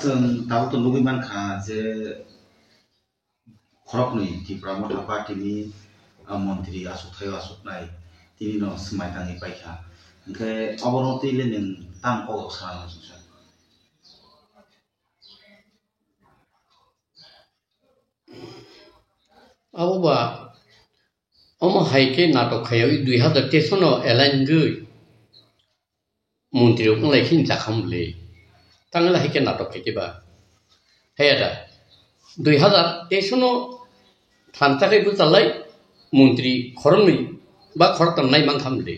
जों दाबोथ' लुगैमानखा जे खरकनि त्रिपुरा मथा पार्टीनि मन्त्रि आसुथायाव आसुथनाय तिनि न समायथाङै बायखा ओंखाय अबनति लेनिं तां कग साना Sousa Abuba Oma haike natok khayo 2013 no elan gui Muntri uk nglaikin jakham le Tangla haike natok keke ba Heda 2013 no Thantakai butalai Muntri khorongni ba khortam nai mangkham le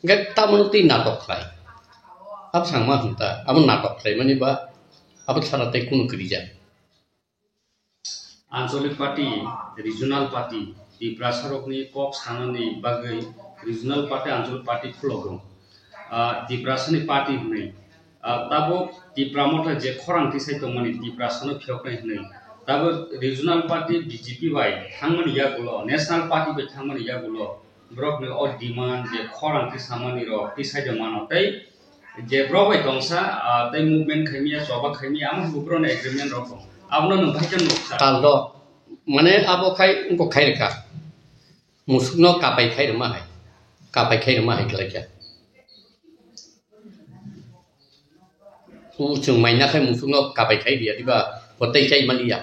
Gak tamunuti natok khai Ab sangma hunta Ab natok khai mani ba Ab sarate kun kerja আঞ্চলিক party regional party Tripura সরকনি কক সানানি বাগৈ regional party আঞ্চলিক পার্টি খুলগম ত্রিপুরা সানি পার্টি হनै তাবো ত্রিপুরা মথা যে খরাংতি সাইতমানি ত্রিপুরা সানো ফিয়কনাই হनै তাবো রিজনাল পার্টি বিজেপি বাই থাংমানি ইয়াগুলো ন্যাশনাল পার্টি বাই থাংমানি ইয়াগুলো ব্রকনি অ ডিমান্ড যে খরাংতি সামানি র পিসাইদে মানতাই যে ব্রবাই দংসা তাই মুভমেন্ট খাইমিয়া জবা খাইমিয়া আমা বুব্রন এগ্রিমেন্ট রকম Abno no bhajan no taldo mane abo khai ko khai reka musukno kapai khai rma hai kalaja chung maina khai musukno kapai khai dia diba potai chai malia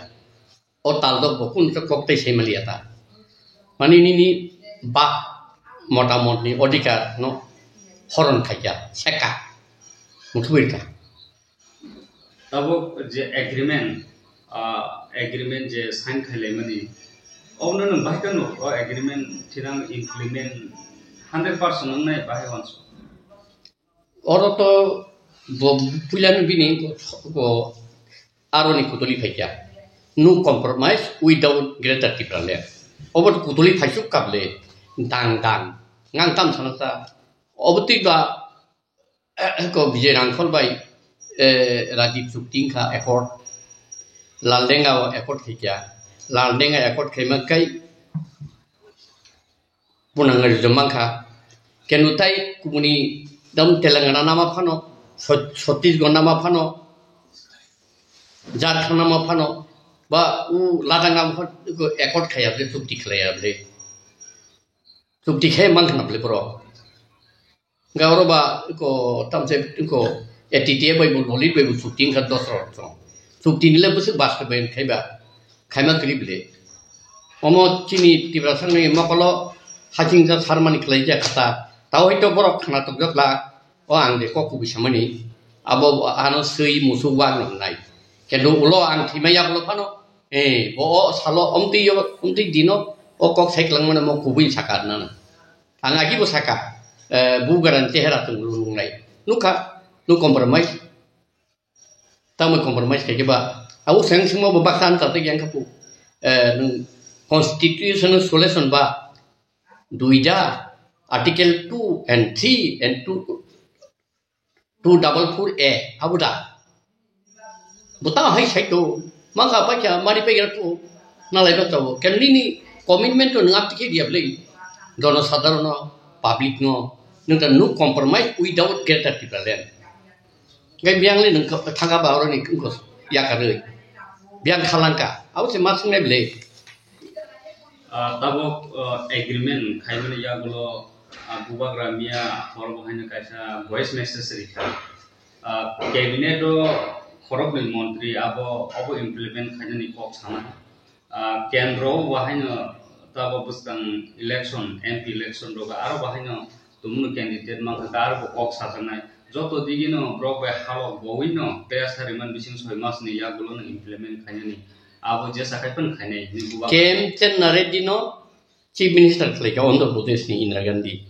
o taldo bokun to koktai chai malia ta mani ni ba motamot ni odika no horon khaja seka mutuirka tabo je agreement je sign khailai mani ono no bhajan no agreement thirang implement 100% nai bahe wanso oro to pulan bini ko aroni kutuli phaiya no compromise without greater tiprale over kutuli phaisuk kable dang ngang tam sanasa obti ba ko bijirang khol bai Rajiv Sukting kha accord Laldenga accord khikya Laldenga accord khemakai punang rizomang kha kenutai kumuni dam Telangana nama phano Chhattisgarh nama phano Jharkhand nama phano ba u ladanga ko accord khaya ble sukti khlaya ble sukti khay mangkhna ble bro gauro ba ko tamse ko etitie bai bu loli bai bu shooting kha dosro so shooting le busuk bas ka ben khaiba khaima clip le omo chini tibra sangi makolo hajing ja sarmani khlai ja khata taw hito borok khana tok jokla o ang de ko ku bisamani abo ano sei musu wang no nai kendo ulo ang thimaya lo phano bo salo omti dino o kok saiklang mana mo kubin sakar na angagi bo saka bu garanti hera tung lung nai nuka nu compromise tamu compromise kayak ba aku sayang semua bebakan tapi yang kapu constitution solution ba duida article 2 and 3 and 244A abu dah buta hai sai tu maka baca mari pegar tu nalai betul kan ini komitmen tu ngap tiki dia beli dono sadarno public no nungka nu compromise without greater difference Gay biang le nung thanga ba ro ni kungkos ya ka rei biang khalangka au se mas ngai ble tabo agreement khaimani ya gulo bubagra mia horbo haina kaisa voice message rikha cabinet do khorok ni mantri abo implement khainani kok sana kendro wa haina tabo bustang election MP election do aro ba haina tumun candidate mang dar bo kok sajanai joto digino brok by halo bowino pesari man bising 6 mas ni ya gulo na implement khainani abo je sakai pen khainai ni buba kem chen naredino chief minister kleka ondo protes ni Indira Gandhi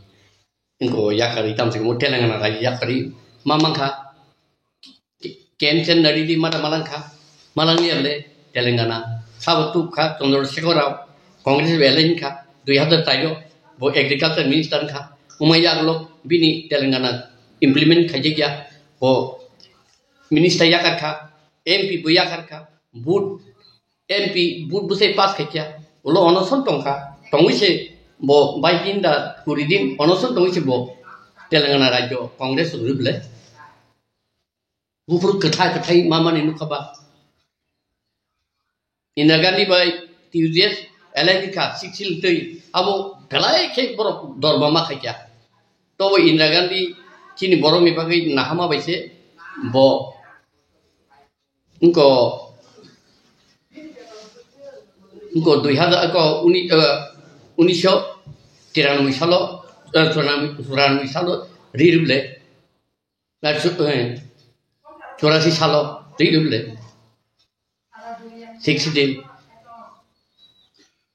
inko yakari tam sing Telangana raj yakari mamangkha kem chen naredi mata malangkha malangi able Telangana sabtu kha Chandrasekhar Rao Congress velen kha 2013 bo agriculture minister kha umaya gulo bini Telangana implement khaje o minister yakar kha MP bu yakar kha boot MP boot bu se pass khaja ulo onoson tongkha tongise bo baikinda kuridin onoson tongise bo Telangana rajyo Congress ruble Bufur ketai mama ni nukaba. Indira Gandhi by Tuesdays, Electrica, 6 day, abo pelai cake borok dormama kaya. Tobo Indira Gandhi, kini borong mi pakai nahama baise, bo, unko 1993 साल रिरुले 84 साल रिरुले 6 दिन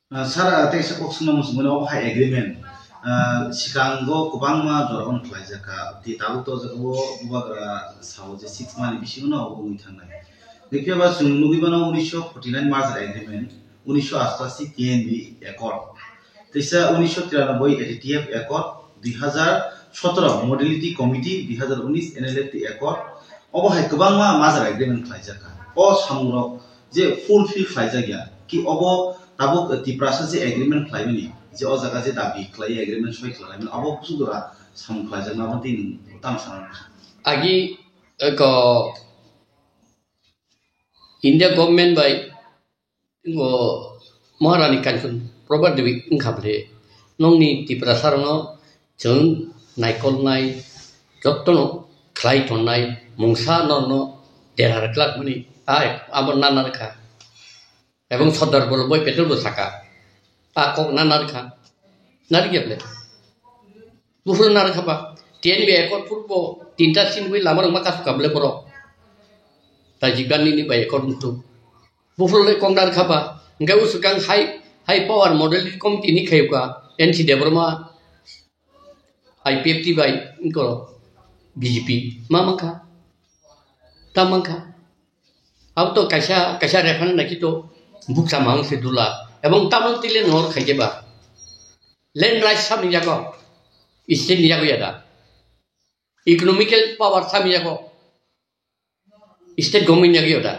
Sara teks oksuna musmuna o hai agreement sikango kubangma jorgon khlaijaka ti tabu to jabo bubagra sauje 6 mani bisuna o ui thangnai dekheba sungnugi bana 1949 march agreement 1988 TNB accord তেইসা 1993 ATTF accord 2017 modality committee 2019 NLFT accord obo hai kubangma major agreement khlaijaka o samurok je fulfill khlaijagya ki obo tabuk tiprasa je agreement khlaimani je o jaga je dabi khlai agreement soi khlaimani abo kusudura sam khlaijak nabati tam sang agi ko India government by ngo Maharani Kanchun Robert Dewi ngkable nongni tiprasa no jeng naikol nai jottono khlai thonnai mungsa no derar klak mani ai amon nanar kha এবং সর্দার বল্লভভাই পেটেল বসাকা আকক নানার খা নারী গেলে বুফুর নার খাবা টিএনবি একর পূর্ব 3টা সিনবি লামার মাকাস কাবলে বড় তাই জিগানি বাই একর মুতু বুফুরলে কংনার খাবা গাউ সুকাং হাই পাওয়ার মডেল কমিটি নি খাইকা এনসি দেবরমা আইপিএফটি বাই ইনকো বিজেপি মামাখা তামাখা আব তো কাইসা রেখান নাকি তো Buksa mang sedula, ebong tamil tilen hor kajeba. Land rights sami jago, isten jago yada. Economical power sami jago, state government jago yada.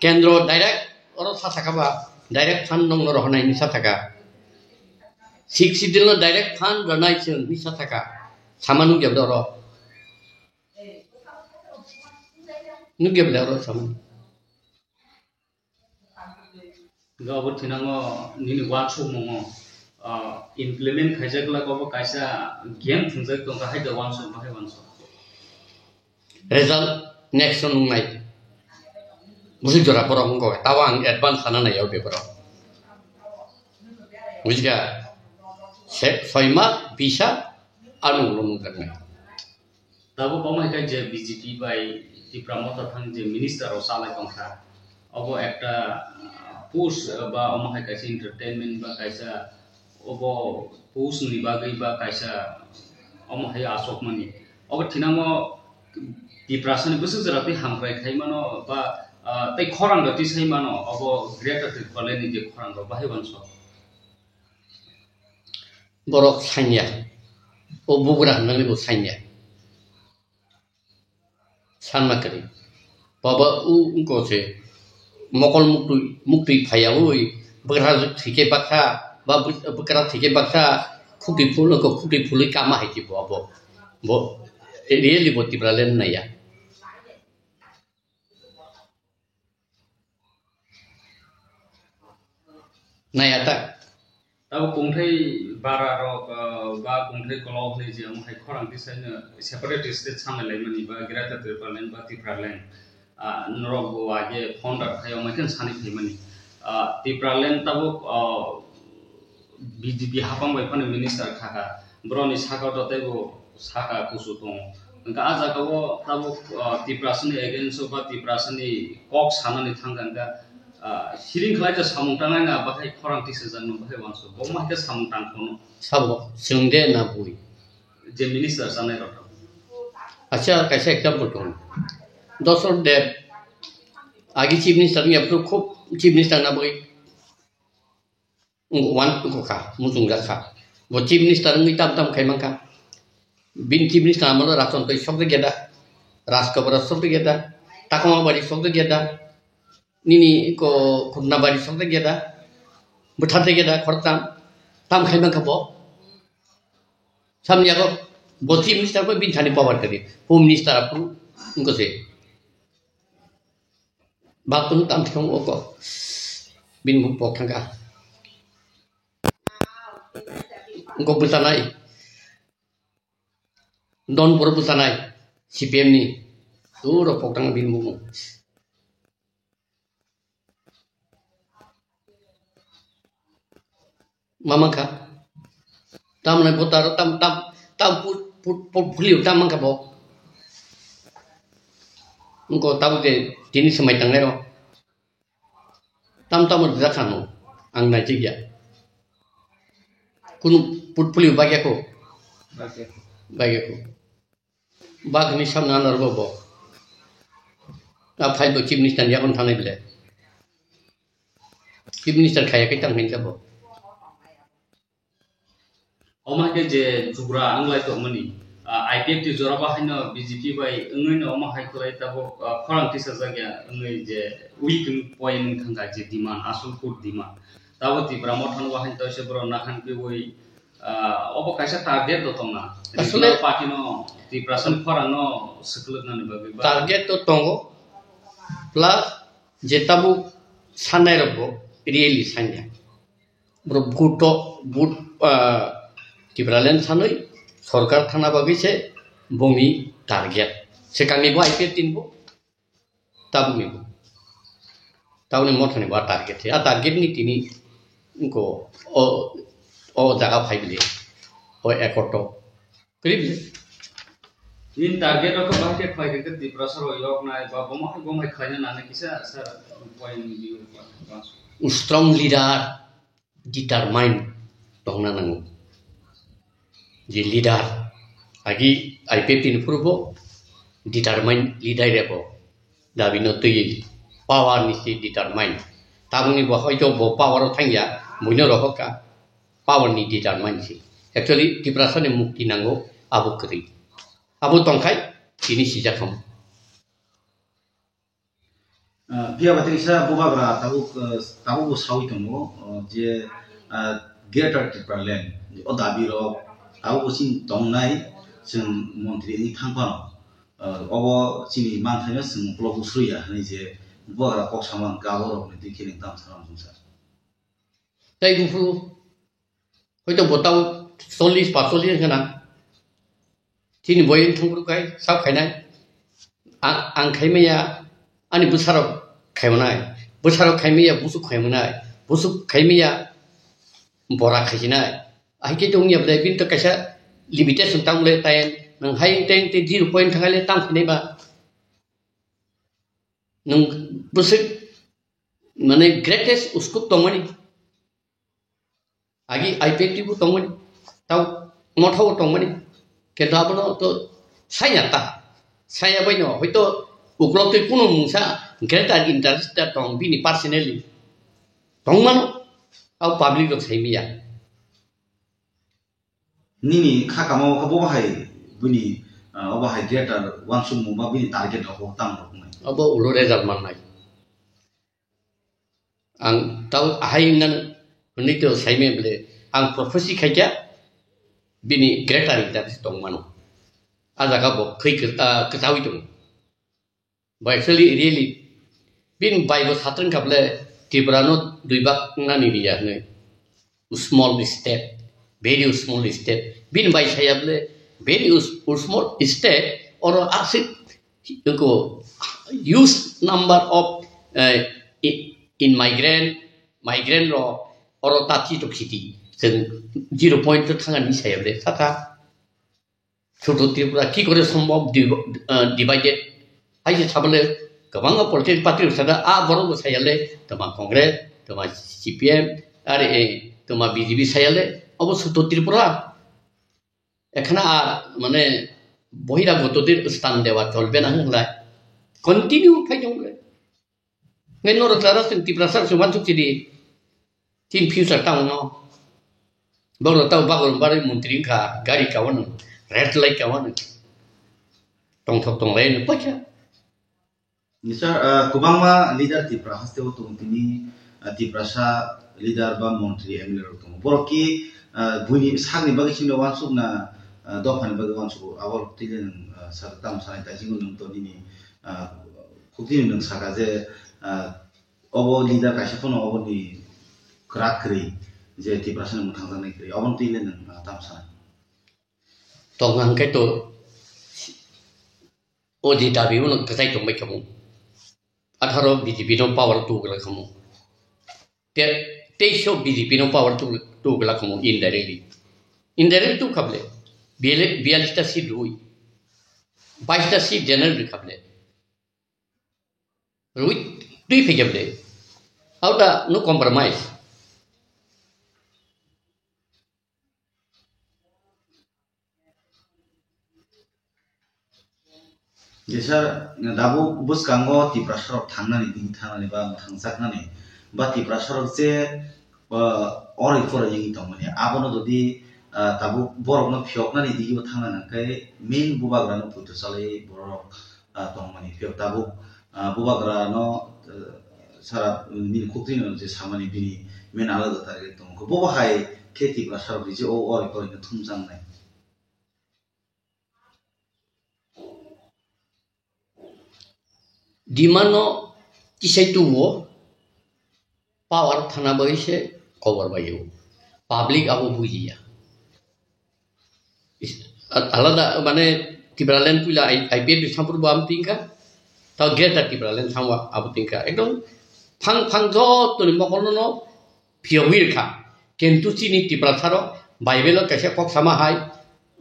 Kendro direct oro sataka ba, direct fund nong rohna ini sataka. Sik sidil direct fund ranai chen ini sataka. Samanu jabda oro. Nu jabda oro samanu. Gawat tinango nini watcho mongo implement khajagla ko kaisa game thunjak to ka haida wanso bahe wanso result next on ngai musi jora porong ko tawang advance sana na yaw be poro musika soima bisa anu lum karne tabo pamai ka je BJP bai ti pramota thang je minister o sala kongkha obo ekta push ba omahai kaisa entertainment ba kaisa obo push ni bagai ba kaisa omahai asok mani obo thinamo diprasan busu jarati hamrai khaimano ba tai khorang gati saimano obo greater colony je khorang ba hai banso borok sanya o bugra nang bo sanya sanma kari baba u ko se mokol mukti phayawoi bekra thike bakha ba bekra thike bakha khukti phuli kama haiki bo really boti bralen naya ta tabo kongthai bara rok ba kongthai kolok ni je amhai khorang ti saina separate state samai laimani ba greater tripalen ba tipralen norok goa je founder khayo makan sani khaimani tipralen tabo BJP hapang bai phane minister khaka broni saka dotai go saka kusutong engka aja ko tabo tiprasani against ba tiprasani kok sanani thanganga siring khlai ja samungtang na bakai khorang ti sejan no bakai wanso bomma ke samungtang kono sabo sungde na bui je minister sanai rot acha kaisa example to dosor de agi chief minister ni apro khop chief minister na bui wan ko kha mutung ga kha bo chief minister ni tam khaimang ka bin chief minister amalo rason to sok de geda ras kabara sok de geda takoma bari sok de geda nini ko khurna bari sok de geda buthate geda khortam tam khaimang ka bo samnya ko bo chief minister ko bin thani power kari home minister apro unko se Batun tam tiong oko bin bupok tangga engko busanai don pur busanai CPM ni suro pok tang bin bumu mamangka tam na putar tam put puliu tam mangka bo engko tahu ke dini semai tang lero tam zakano ang najigya kun put puliu bagi aku bag ni samna narbo bo apa itu chief minister ya kon thane bile chief minister khaya ke tang hin bo Oma ke je jugra anglai to mani IPF ti jora ba haino BJP bai ngai no oma hai kolai ta bo khorang ti sajagya ngai je weak point thanga je demand asul put demand tawo ti bramothan wa hain to se bro na han ke woi obo kaisa target to tongna asule party no ti prasan khorang no sekluk na ne ba target to tongo plus je tabu sanai robo really sanya bro but Tibralen sanoi sorkar thana bagi se bumi target sekami bo IPF tin bo tabu mi bo tahu ni mothani ba target ya target ni tini ko o jaga phai bile o ekoto kribile in target ko ba ke phai ke di prasaro yok na ba bomai khanya na kisa sir point view strong leader determine tongna nangu je leader agi IPF tin purbo determine leader rebo dabi no tui power ni si determine tabuni bo hoito bo power thangya muino rohoka power ni determine si actually tiprasane mukti nango abu kri abu tongkai ini sijakom Pia batrisa bubagra tabu sawi tomo je greater Tipraland o dabi ro tabu sin tongnai sing montri ni thangpa obo sini manthanya sing blogu sruya ni je bubagra kok samang gaboro ni dikini tam saram sungsa tai gufu hoito botau 40 40 kana sini boyin thangru kai sab khainai ang khaimaya ani busaro khaimanai busaro khaimaya busu khaimanai busu khaimaya bora khajinai aike tong yab dai bin to kaisa limitation tang le tayen nang hai teng te 0 point thangai le tang phine ba nang busik mane greatest usko tongmani agi IPF bu tongmani tau mothau tongmani ke dabno to saya baino hoito uklok te kuno musa greater interest tong bini personally tongmano au public lo saimiya nini khakamo ka bahai buni obahai greater wansum mu ba bini target ho tam ro ngai abo ulore zaman nai ang tau ahainan unito saime ble ang prophecy khaja bini greater interest tongmano aja ka bo khai ka tawi tung but actually really bin bible satran kable tibrano duibak nani dia ne small step very small step bin by sayable very small step or asit ko use number of in migrant ro or tati to city 0 point thangani sayable saka choto tripura ki kore sombom divided ai sabale kabanga political party sada a boro sayale tama congress tama CPM are tama BJP sayale অবশ্য তো ত্রিপুরা এখানে আর মানে বহিরাগতদের স্থান দেওয়া চলবে না হলাই কন্টিনিউ ফাইজংলে নেনর ক্লারা ত্রিপুরা সার সুমান চুক্তি তিন ফিউচার টাউন ন বড় তাও বাগর বারে মন্ত্রী খা গাড়ি কাওয়ান রেড লাইট কাওয়ান টং থক টং লাইন পয়সা Mr. Kubangma leader Tipra haste o tini Tiprasa leader ba montri emir ro boroki buni sagni bagi sino wansuk na dofani bagi wansuk awal tilen sartam sanai ta jingun nung to nini kukti nung saga je obo leader kaisa pono obo ni krak kri je ti prasan mo thang nai kri obon ti len tamsa tong ang cái to o di dabi mo ka sai tong mai kamu atharo BJP no power tu gala kamu te show BJP no power tu gala kamu indirect tu kable bialista si dui 22 si general kable rui tui pe kable auda no compromise jesar dabu bus kango ti prasar thangnani ding thangnani ba thangjaknani ba ti prasar je ori fora yingi tongmani abono dodi tabu borok no phioknani digi bo thangnani kai main bubagra no putu salai borok tongmani phiok tabu bubagra no sara min khukti no je samani bini main alada target tong ko bo hai kheti prasar je o ori fora no thumjangnai di mano kisai tuwo power thana bai se cover bayu public abu bujiya alada mane tibralen pula IPL di sampur bam tingka tau geta tibralen samwa abu tingka ekdom phang jo to ni mokol no phiowir kha kentu chini tibrasaro bible kaisa kok sama hai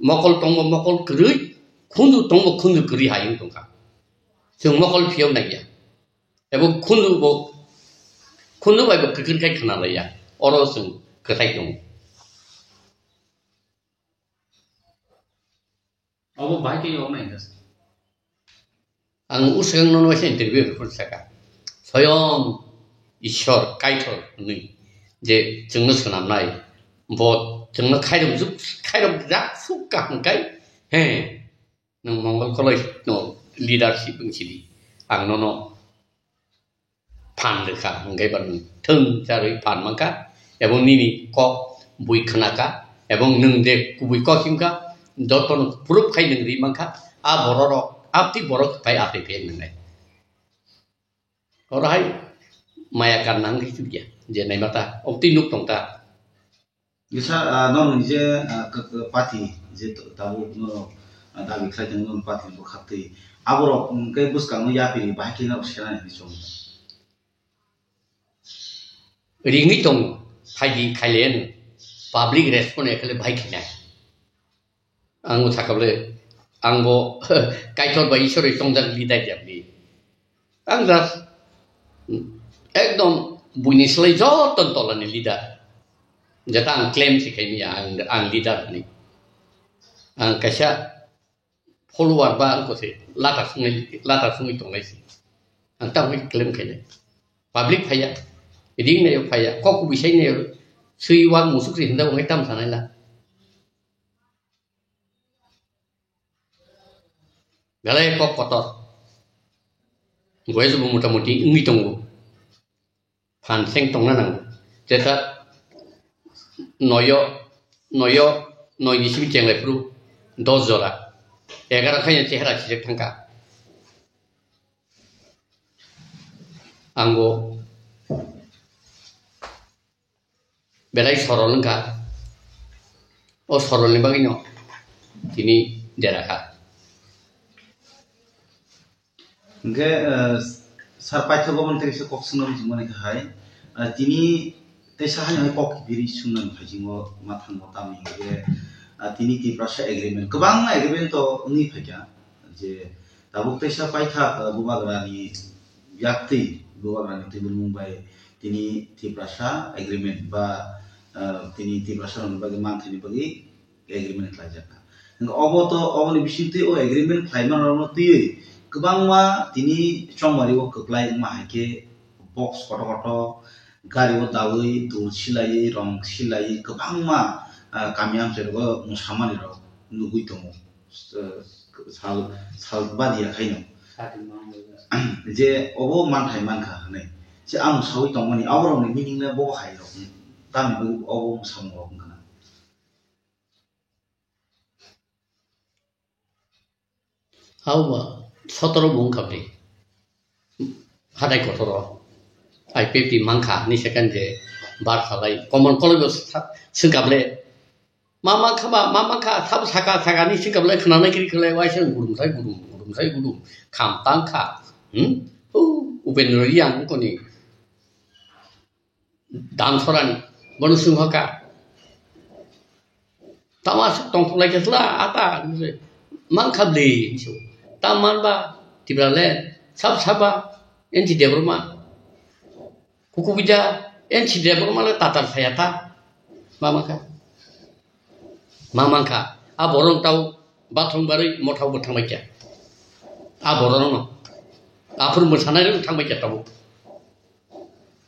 mokol tong mokol krui khundu kri hai tongka जों मकल फियाव नाया एबो खुनु बायबो कखिनखाय खोनालाया अरो जों खोथाय दं अब बाइक यो नाय गस आं उसें नो एसे इन्टारभिउ फुरसाका स्वयं ईश्वर कायथर नै जे जोंनो सोनामनाय बद जोंनो खायरम जा सुका हंखाय हे नों मंगल कलेज नो leadership sini ang nono pan dekha ngai ban thung jari pan mangka ebong nini ko bui khnaka ebong nung de kubui ko kimka doton proof khai nung ri mangka a bororo apti borok pai ate pe ngai orai maya kan nang ri dia je nai mata opti nuk tong ta bisa non je party je tabu no dabi khai non party bo khati aborok kai buskang ya piri bahki na usana ni chong ringi tong phaji khailen public response ekale bhai khina ang thakable angbo kaitor ba ishore tongdang lidai japni ang da ekdom buinislai joton tolani lida jata ang claim sikhai ang leader ni ang kaisa follower ba ko se lata sungai tong lai si ang ta wi claim khai public phaya iding ne phaya ko ku bisai ne sui wang musuk rin da ngai tam sanai la galai ko kotor goesu muta-muti ngi tonggu phan seng tong nang jeta noy di simi cheng lai pru dozora egara khanya chehra chijek thangka anggo belai sorolengka o sorolni bagino kini deraka nge sarpai thogo mon te se kok sunam jingmani khai tini te sahanya kok biri sunam phajingo mathang motami ge tini ti prasha agreement kubang agreement to ni phajya je tabuk te sarpai tha bubagrani yakti bubagrani te mumbai tini ti prasha agreement ba tini ti prasha on bagi manthini bagi agreement klajaka nge obo to oboni bisinte o agreement khlaiman ro ti kubangma tini chongmari o kuklai ma hake box koto gari o dawi dur silai rong silai kubangma kamiam sergo musamani ro nugui tomo sal badia khaino je obo manthai manka hane je ang sawi tongmani awrong ni meaning le bo hai ro tami bu obo musamro kana hawa sotoro mong kapri 하다이 거더러 아이 빼삐 망카 니 세컨제 바르살라이 common college 승갑래 마마카 사부 사가니 승갑래 그나나 그리 그래 와이선 구름사이 구름 감땅카 우벤르리양 거니 담소라니 뭐는 승화가 tamas tong lagi selah ata mangkabli isu taman ba tibrale sab saba enti debruma kuku bija enti debruma le tatar sayata mamangka a borong tau bathong bari mothau bothang baikya a borong no apur musana ru thang baikya tau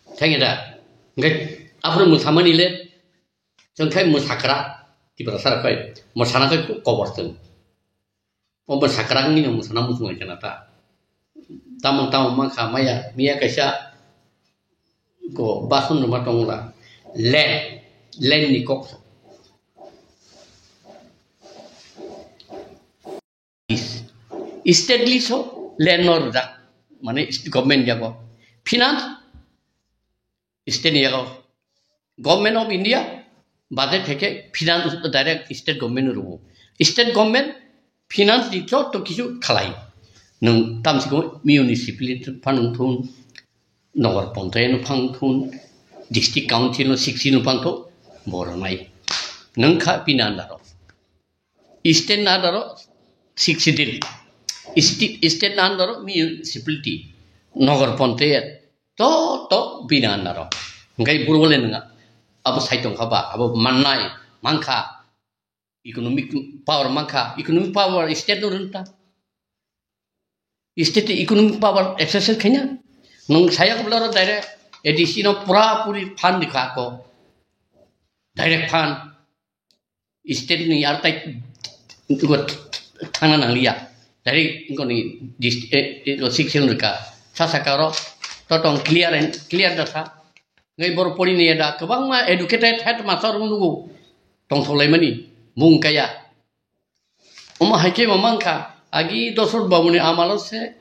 thangeda ngai apur musamani le jongkai musakra tiba rasa apa? Musana itu koborten. Mau bersakrang ini musana musuh aja nata. Tamu maka maya mia kaisa ko basun rumah tongla len ni kok. Steadily so len norda mana government jago. Finance steady jago. Government of India बादे ठेके finance direct state government रुबो state government finance दिखो तो किछु खालाई नों तामसिको म्युनिसिपालिटी फांथुन नगर पंचायत फांथुन डिस्ट्रिक्ट काउंसिल 16 फांथो बरनाय नों खा पिनांदारो स्टेट नादारो 60 स्टेट नादारो म्युनिसिपालिटी नगर पंचायत तो पिनांदारो ngai burwale नङा अब साइटों खाबा अब मन्नाय मांखा इकोनॉमिक पावर स्टेट नो रंता स्टेट इकोनॉमिक पावर एक्सरसाइज खैना नों साया कबलारो डायरेक्ट एडिशन पूरी फंड दिखा को डायरेक्ट फंड स्टेट नि आरताय को थाना नालिया डायरेक्ट इकोनी डिस्ट्रिक्ट सेक्शन रका सासाकारो तो क्लियर दसा ngai bor poli ni ada kebang ma educated head master nunggu tong tholai mani mung kaya haike mamangka agi dosor babuni amalo se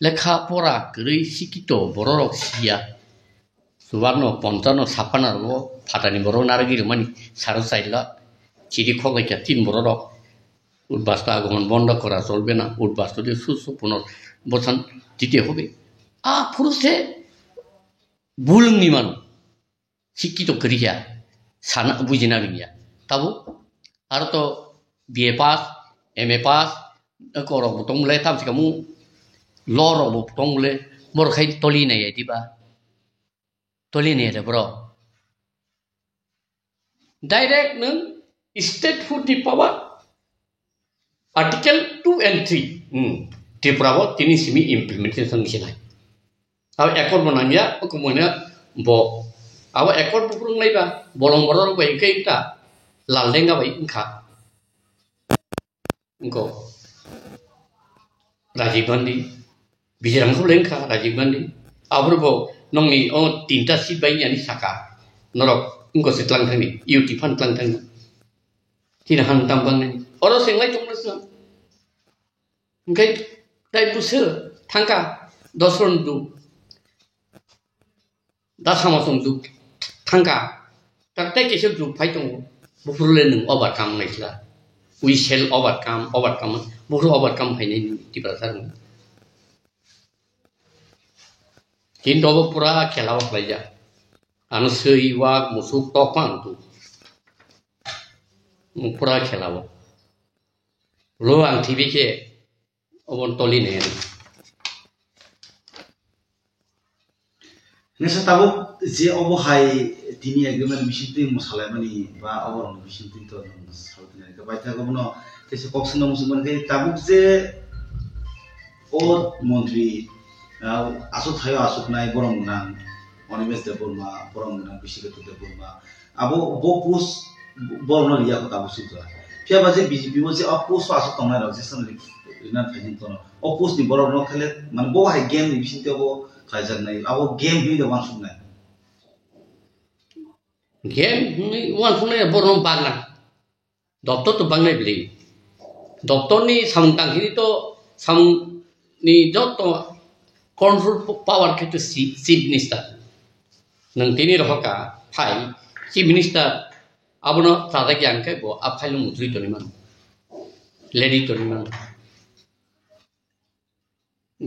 lekha pora grei sikito bororok sia suwarno pontano sapana ro phatani boro naragi mani saru saila chiri khogai ka tin bororok উদ্বাস্ত আগমন বন্ধ করা চলবে না উদ্বাস্ত দিয়ে পুনর্বসন দিতে হবে পুরুষে বুলুংনি মানু শিক্ষিত করিয়া সানা বুঝিনা গিয়া তাবো আর তো বিএ পাস এমএ পাস করো বতংলে তামসিকামু লরো বতংলে বরখাই তলি নাই দিবা তলি নাই রে ব্র डायरेक्ट नों state food the power article 2 and 3 त्रिपुराव तिनि सिमि इम्प्लिमेंटेशन खिनाय अब एकर्ड बनानिया कोमोना बो अब एकर्ड पुरुं नायबा बलं बरर बाय कैता लालदेंगा बाय इंखा इंको राजीव गांधी बिजरंखौ लेंखा राजीव गांधी आबरबो नंनि ओ तीनटा सीट बायनि साका नरक इंको सितलां थांनि इउटि फान तलां थांनि तिना हान तामबांनि अरो सेंलाय दंनोसो ओंखाय दाय बुसो थांका दसरन दु दा सामासं दु थांका ताकताय केसे दु फाय दं बुफुरले नों ओभारकाम नायस्ला वी सेल ओभारकाम बुफुर ओभारकाम फायनाय दिब्रासार हिंदोबो पुरा खेलाव फ्लायजा आनो सैवा मुसुक तफान तु पुरा खेलाव लो आं टीवी के ओबन तलिने नेसा ताबो जे अबो हाय दिनि एग्रीमेंट मिसिनति मसालायमानि बा अबरन मिसिनति तो साउथने का बायथा गबनो केसे कक्सनो मुसुमन के ताबु जे ओ मन्त्री आसु थायो आसुनाय बरम नां अनिमेश देबरमा बरम नां बिसिगत देबरमा आबो बो पुस बरनो रिया को ताबु सुजा फियाबा जे बीजेपी मो जे अपोस आसु तंनाय र जे सनलि इना थाजिन तनो अपोस नि बरनो खले माने बो हाय गेम नि बिसिनति अबो खायजानाय आबो गेम हुइ द वानसुनाय गेम वानसुनाय बरनो बागना दप्तर तो बांगनाय बिले दप्तरनि सामतांखिनि तो सामनि जत control power ke tu chief minister nang tini rohaka phai chief minister abono tada yang ke bo aphai lu mutri to niman lady to niman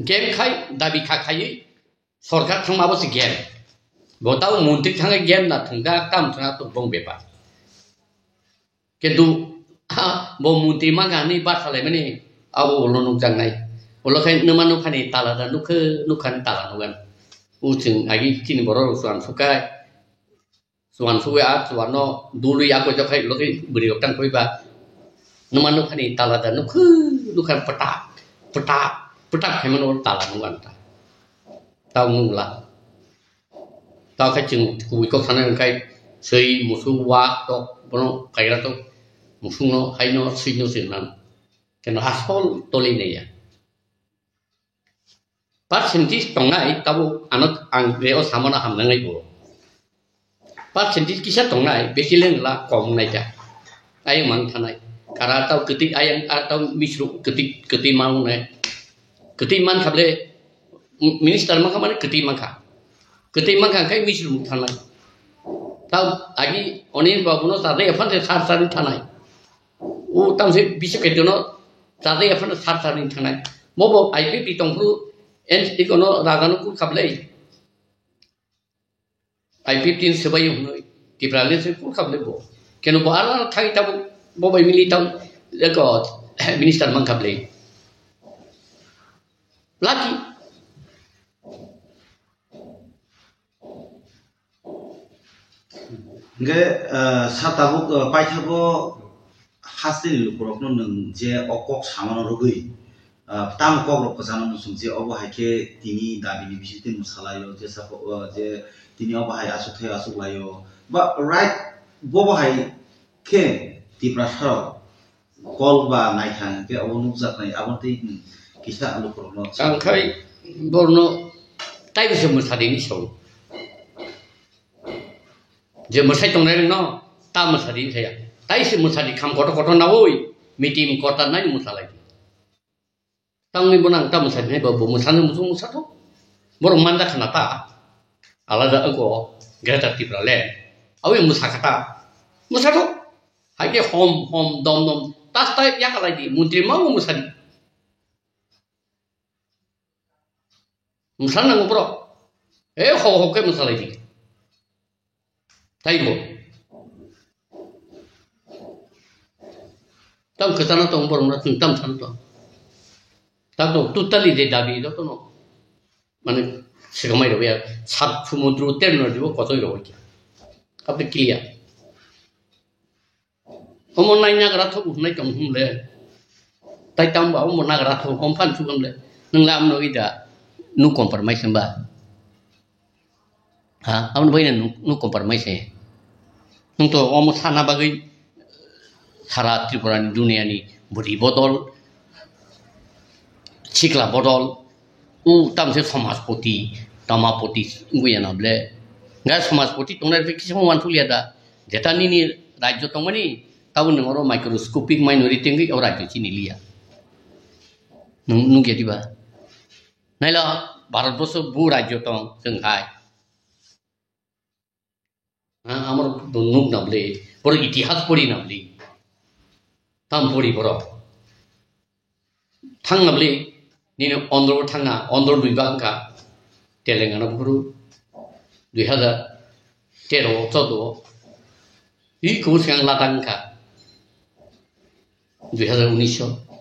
game khai dabi kha khai sorkar thang ma bo si game bo tau mantri thang game na thangda kam thang to bong bepa kentu bo mantri ma ga ni ba thalai mani abo lo nu jang nai lo khai numan nu khani tala da nu khan tala nu gan u ching agi chin boro suan sukai suan suwe a suan no dulu ya ko khai lo kai beri tang koi ba numan nu khani tala da nu khan pata khai man o tala nu gan ta tao ngu la tao khai ching ku ko than kai sei musu wa to bono kai ra to musu no hai no sin no sin nan ken hashol toli ne ya percentage tong nai tabu anot ang reo samana ham nang ngai bo percentage kisa tong nai besileng la kong nai ja ayang mang thanai kara tau ketik ayang atau misru ketik mau nai ketik man khable minister mang kamane ketik mang kai misru thanai tau agi onin babuno tade afan se sar thanai u tam se bisa kedono tade afan sar thanai mobo IPP tongpu en ikono raganu ku khablei I15 sebayu noi di pralen se ku khable bo keno bo ala thai tabu bo bai mili tam leko minister mang khablei laki nge satabuk paithabo hasili lukurokno nung je okok samano rogui tam kok rok jano musung je obo haike tini dabini bisite musalayo je sapo je tini obo hai asuthe asulayo ba right bobo hai ke tiprasaro kol ba naithang ke obo nukjak nai abonti kisa lukurokno angkai borno tai bisa musadini so je musai tong nai no ta musadini saya tai se musadi kham koto na oi mitim kota nai musalai tang ni bonang ta musadi nai bo musane musato borong manda khanata alada ako gata tiprale awi musakata musato hage hom dom tas ta yakalai di mundri mau musadi musana ngobro ho ke musalai di tai bo tam ketana tong borong na tam santo tam to tutali de dabi do to no mane segamai ro ya sat সমুদ্র terno dibo kotoi ro ki apni clear omon nai nya gra tho nai kam hum le tai tam ba omon na gra tho om phan chu kam le nang lam no ida nu compromise ba ha amon bai na nu compromise nung to om sana bagai সারা ত্রিপুরা দুনিয়ানি বুড়ি বদল চিকলা বদল ও তামসে সমাজপতি তামাপতি গুয়ানা বলে গা সমাজপতি তোমরা কিছু মানতুলিয়া দা যেটা নিনি রাজ্য তংমানি তাও নংর মাইক্রোস্কোপিক মাইনরিটি নgi ও রাজ্য চিনিলিয়া নুং গেদিবা নাইলা ভারতবর্ষ বু রাজ্য তং जोंहाय আমার নুক নাবলে বড় ইতিহাস পড়ি নাবলে tam puri boro thangabli ni ondro thanga ondro dui bangka telengana buru 2013 14 i kusiang latangka 2019